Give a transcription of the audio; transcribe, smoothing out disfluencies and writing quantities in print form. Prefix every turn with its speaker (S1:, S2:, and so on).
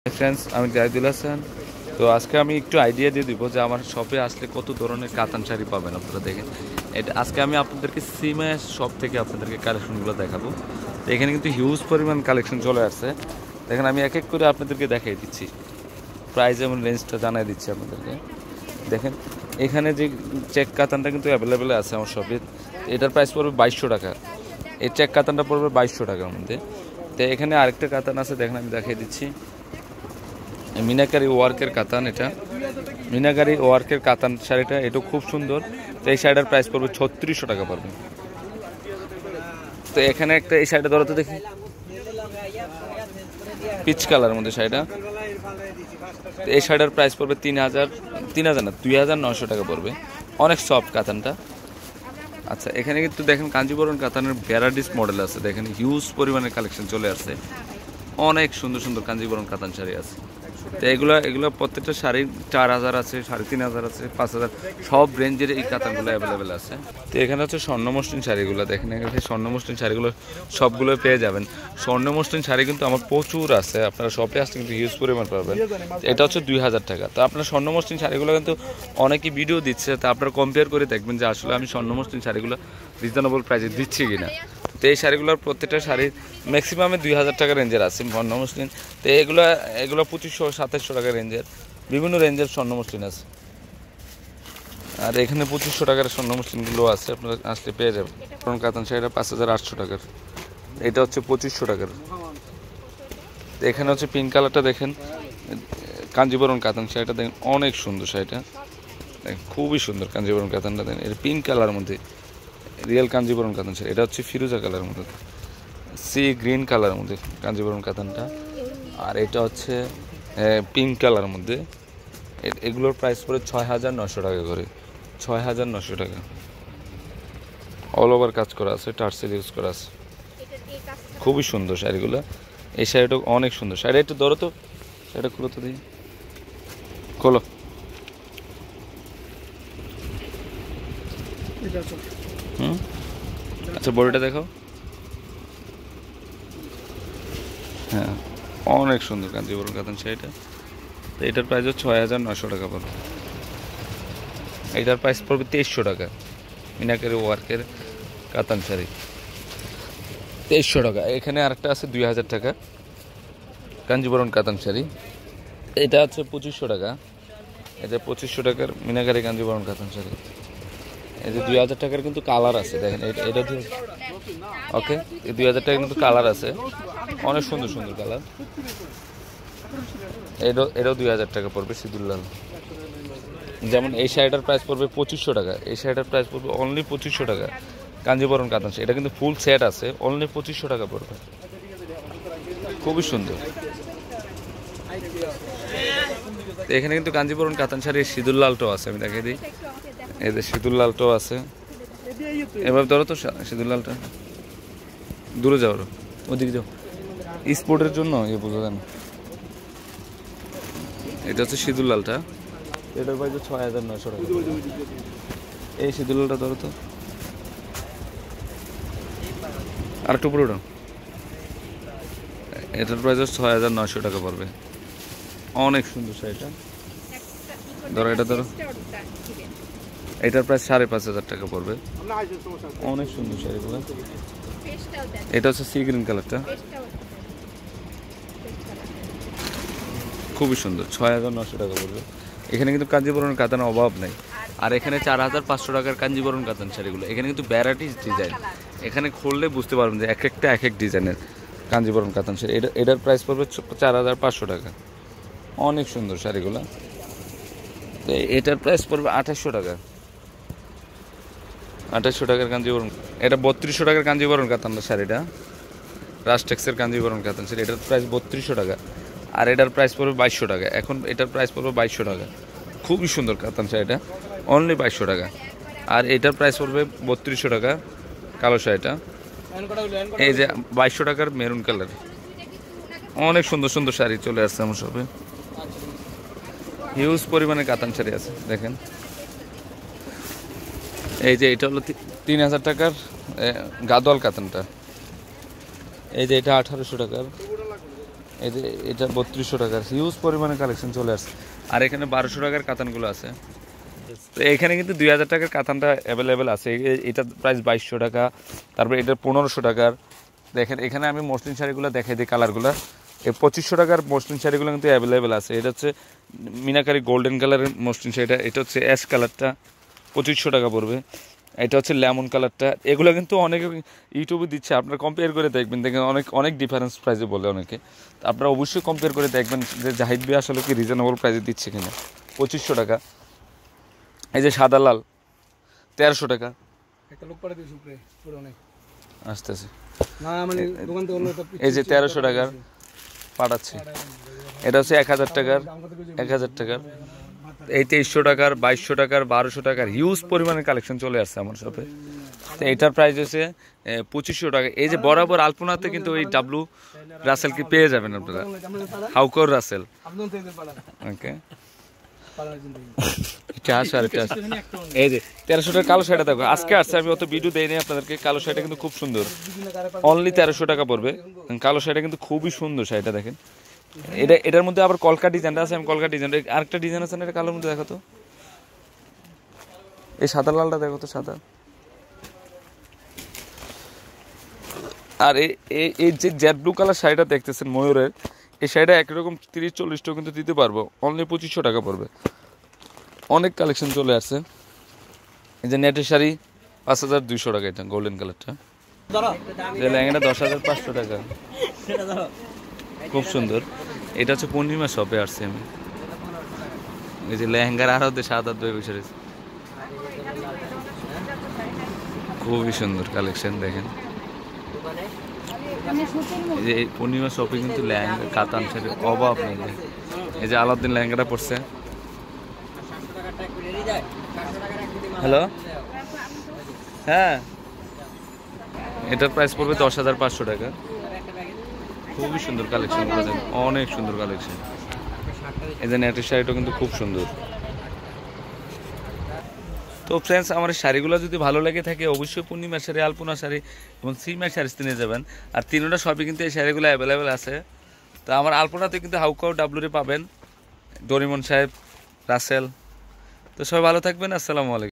S1: Friends, আমি জাহিদুল হাসান। তো আজকে আমি একটু আইডিয়া দিয়ে দিব যে আমার শপে আসলে কত ধরনের কাতান শাড়ি পাবেন আপনারা। দেখেন, এটা আজকে আমি আপনাদেরকে সিমাস শপ থেকে আপনাদেরকে কালেকশনগুলো দেখাবো। তো এখানে কিন্তু হিউজ পরিমাণ কালেকশন চলে আসছে। দেখেন, আমি এক এক করে আপনাদেরকে দেখিয়ে দিচ্ছি, প্রাইস এবং রেঞ্জটা জানিয়ে দিচ্ছি আপনাদেরকে। দেখেন, এখানে যে চেক কাতানটা কিন্তু অ্যাভেলেবেল আছে আমার শপে। এটার প্রাইস পড়বে 2200 টাকা। এই চেক কাতানটা পড়বে 2200 টাকার মধ্যে। তো এখানে আরেকটা কাতান আছে, দেখেন আমি দেখিয়ে দিচ্ছি। মিনাকারি ওয়ার্কের কাতান, এটা মিনাকারি ওয়ার্কের কাতান শাড়িটা, এটা খুব সুন্দর। তো এই শাড়িটার প্রাইস পড়বে 3600 টাকা পড়বে। তো এখানে একটা এই শাড়িটা ধরো তো দেখি, পিচ কালার মধ্যে শাড়িটা। তো এই শাড়িটার প্রাইস পড়বে 3000 না 2900 টাকা পড়বে। অনেক সফট কাতানটা। আচ্ছা, এখানে কিন্তু দেখেন কাঞ্জিবরম কাতানের ভ্যারাইটিস মডেল আছে। দেখেন হিউজ পরিমাণের কালেকশন চলে আসছে। অনেক সুন্দর সুন্দর কাঞ্জিবরম কাতান শাড়ি আছে। তো এগুলো প্রত্যেকটা শাড়ি 4000 আছে, 3500 আছে, 5000, সব রেঞ্জের এই কাতানগুলো অ্যাভেলেবেল আছে। তো এখানে হচ্ছে স্বর্ণ মসলিন শাড়িগুলো। দেখেন, এখানে স্বর্ণ মসলিন শাড়িগুলো সবগুলো পেয়ে যাবেন। স্বর্ণ মসলিন শাড়ি কিন্তু আমার প্রচুর আছে, আপনারা শপে আসলে কিন্তু হিউজ পরিমাণ পাবেন। এটা হচ্ছে 2000 টাকা। তো আপনার স্বর্ণ মসলিন শাড়িগুলো কিন্তু অনেকেই ভিডিও দিচ্ছে, তা আপনারা কম্পেয়ার করে দেখবেন যে আসলে আমি স্বর্ণ মসলিন শাড়িগুলো রিজনেবল প্রাইসে দিচ্ছি কিনা। তো এই শাড়িগুলোর প্রত্যেকটা শাড়ির ম্যাক্সিমামে 2000 টাকা রেঞ্জের আছে স্বর্ণ মসলিন। তো এগুলো 2500 2700 টাকা রেঞ্জের, বিভিন্ন রেঞ্জের স্বর্ণ মসলিন আছে। আর এখানে 2500 টাকার স্বর্ণ মসলিনগুলো আছে, আপনারা আসলে পেয়ে যাবেন। কারণ কাতান শাড়িটা 5800 টাকার, এটা হচ্ছে 2500 টাকার। এখানে হচ্ছে পিঙ্ক কালারটা, দেখেন কাঞ্জিবরম কাতান শাড়িটা দেখেন, অনেক সুন্দর শাড়িটা, খুবই সুন্দর কাঞ্জিবরম কাতানটা। দেখেন এটা পিঙ্ক কালার মধ্যে রিয়েল কাঞ্জিবরম কাতান শাড়ি। এটা হচ্ছে ফিরোজা কালার মধ্যে, সি গ্রিন কালার মধ্যে কাঞ্জিবরম কাতানটা। আর এটা হচ্ছে পিঙ্ক কালার মধ্যে। এগুলোর প্রাইস পড়ে 6900 টাকা করে, 6900 টাকা। অল ওভার কাজ করা আছে, টার্সেল ইউজ করা আছে, খুবই সুন্দর শাড়িগুলো। এই শাড়িটা অনেক সুন্দর। শাড়ি একটু ধরো তো, শাড়িটা খুলো তো দিই, খোলো। আচ্ছা, বডিটা দেখো। হ্যাঁ, অনেক সুন্দর কাঞ্জিবরম কাতান শাড়িটা। তো এটার প্রাইস হচ্ছে 6900 টাকা পড়বে। এটার প্রাইস পড়বে 2300 টাকা। মিনাকারি ওয়ার্কের কাতান শাড়ি 2300 টাকা। এখানে আরেকটা আছে 2000 টাকা কাঞ্জিবরম কাতান শাড়ি, এটা হচ্ছে 2500 টাকা। এটা 2500 টাকার মিনাকারি কাঞ্জিবরম কাতান শাড়ি। এই যে 2000 টাকার কিন্তু কালার আছে, দেখেন এটা ওকে। এই 2000 টাকার কিন্তু কালার আছে, অনেক সুন্দর সুন্দর কালার। এটাও 2000 টাকা পড়বে, সিঁদুর লাল। যেমন এই শাড়িটার প্রাইস পড়বে 2500 টাকা। এই শাড়িটার প্রাইস পড়বে অনলি 2500 টাকা কাঞ্জিবরম কাতান শাড়ি। এটা কিন্তু ফুল সেট আছে, অনলি 2500 টাকা পড়বে, খুবই সুন্দর। তো এখানে কিন্তু কাঞ্জিবরম কাতান শাড়ির সিঁদুর লালটাও আছে, আমি দেখিয়ে দিই। এই যে সিঁদুর লালটাও আছে। এবার ধরো তো সিঁদুর লালটা, দূরে যাও, ওদিকে যাও, স্পোর্টের জন্য বোঝা যায় না। এটা হচ্ছে সিঁদুর লালটা, এটার প্রাইস 6900 টাকা। এই সিঁদুর লালটা ধরো তো, আর একটু পুরোটা। এটার প্রাইস 6900 টাকা পড়বে, অনেক সুন্দর শাড়িটা। ধরো এটা ধরো, এটার প্রাইস 5500 টাকা পড়বে, অনেক সুন্দর শাড়িগুলো। এটা হচ্ছে সি গ্রিন কালারটা, খুবই সুন্দর, 6900 টাকা পড়বে। এখানে কিন্তু কাঞ্জিবরম কাতানের অভাব নেই। আর এখানে 4500 টাকার কাঞ্জিবরম কাতান শাড়িগুলো, এখানে কিন্তু ভ্যারাইটিস ডিজাইন। এখানে খুললে বুঝতে পারবেন যে এক একটা এক এক ডিজাইনের কাঞ্জিবরম কাতান শাড়ি। এটার প্রাইস পড়বে 4500 টাকা, অনেক সুন্দর শাড়িগুলো। তো এটার প্রাইস পড়বে 2800 টাকা, 2800 টাকার কাঞ্জিবরম। এটা 3200 টাকার কাঞ্জিবরম কাতান শাড়িটা, রাজটেক্সের কাঞ্জিবরম কাতান শাড়ি। এটার প্রাইস 3200 টাকা। আর এটার প্রাইস পড়বে 2200 টাকা। এখন এটার প্রাইস পড়বে 2200 টাকা, খুবই সুন্দর কাতান শাড়িটা, অনলি 2200 টাকা। আর এটার প্রাইস পড়বে 3200 টাকা কালো শাড়িটা। এই যে 2200 টাকার মেরুন কালার, অনেক সুন্দর সুন্দর শাড়ি চলে আসছে আমার শপে, হিউজ পরিমাণে কাতান শাড়ি আছে। দেখেন, এই যে এটা হলো 3000 টাকার গাদোয়াল কাতানটা। এই যে এটা 1800 টাকার, এই যে এটা 3200 টাকার হিউজ পরিমাণে কালেকশন চলে আসছে। আর এখানে 1200 টাকার কাতানগুলো আছে। তো এখানে কিন্তু 2000 টাকার কাতানটা অ্যাভেলেবেল আছে। এটার প্রাইস 2200 টাকা, তারপরে এটার 1500 টাকার। দেখেন এখানে আমি মসলিন শাড়িগুলো দেখাই দিই, কালারগুলো। এই 2500 টাকার মসলিন শাড়িগুলো কিন্তু অ্যাভেলেবেল আছে। এটা হচ্ছে মিনাকারি গোল্ডেন কালারের মসলিন শাড়িটা, এটা হচ্ছে অ্যাশ কালারটা 2500 টাকা পড়বে। এটা হচ্ছে লেমন কালারটা। এগুলো কিন্তু অনেকে ইউটিউবে দিচ্ছে, আপনারা কম্পেয়ার করে দেখবেন, দেখেন অনেক অনেক ডিফারেন্স প্রাইসে বলে অনেকে। তো আপনারা অবশ্যই কম্পেয়ার করে দেখবেন যে জাহিদ ভাই আসলে কি রিজনেবল প্রাইসে দিচ্ছে কিনা। 2500 টাকা। এই যে সাদা লাল 1300 টাকা। আসতেছে এই যে 1300 টাকার পাঠাচ্ছি। এটা হচ্ছে 1000 টাকার, 1000 টাকার। এই 2300 টাকার, 2200 টাকার, 1200 টাকার হিউজ পরিমাণের কালেকশন চলে আসছে আমার শপে। তো এটার প্রাইস হচ্ছে 2500 টাকা। এই যে বরাবর আলপনাতে কিন্তু ওই ডাব্লু রাসেল কি পেয়ে যাবেন আপনারা, হাউকর রাসেল। ওকে এই যে 1300 টাকা কালো শাড়িটা দেখো, আজকে আসছে, আমি অত ভিডিও দেইনি আপনাদেরকে। কালো শাড়িটা কিন্তু খুব সুন্দর, অনলি 1300 টাকা পড়বে। কালো শাড়িটা কিন্তু খুবই সুন্দর শাড়িটা, দেখেন। এটার মধ্যে আবার কলকা ডিজাইনটা আছে, আমি কলকা ডিজাইন, আরেকটা ডিজাইন আছে না এটা কালোর মধ্যে, দেখো তো। এই সাদা লালটা দেখো তো, সাদা। আর এই যে জেড ব্লু কালার শাড়িটা দেখতেছেন ময়ূরের, এই শাড়িটা একরকম 30-40টাও কিন্তু দিতে পারবো, অনলি 2500 টাকা পড়বে। অনেক কালেকশন চলে আসছে। এই যে নেটের শাড়ি 5200 টাকা, এটা গোল্ডেন কালারটা। লেহেঙ্গাটা 10500 টাকা, খুব সুন্দর। এটা হচ্ছে পূর্ণিমা শপে আসছে আমি। এই যে লেহেঙ্গার আরো সাদা দই বসে রয়েছে, খুবই সুন্দর কালেকশন, দেখেন। এই যে পূর্ণিমা শপে কিন্তু লেহেঙ্গা কাতান শাড়ির অভাব নেই। এই যে আলাউদ্দিন লেহেঙ্গাটা পড়ছে। হ্যালো, হ্যাঁ, এটার প্রাইস পড়বে 10500 টাকা। খুবই সুন্দর কালেকশন, অনেক সুন্দর কালেকশন। এই যে নেটের শাড়িটা কিন্তু খুব সুন্দর। তো ফ্রেন্ডস, আমার শাড়িগুলো যদি ভালো লেগে থাকে অবশ্যই পূর্ণিমা শাড়ি, আলপনা শাড়ি এবং সিমা শাড়ি নিয়ে যাবেন। আর তিনটা সবই কিন্তু এই শাড়িগুলো অ্যাভেলেবেল আছে। তো আমার আলপনাতে কিন্তু হাউকাও ডাব্লুরে পাবেন, ডরিমন সাহেব, রাসেল। তো সবাই ভালো থাকবেন, আসসালামু আলাইকুম।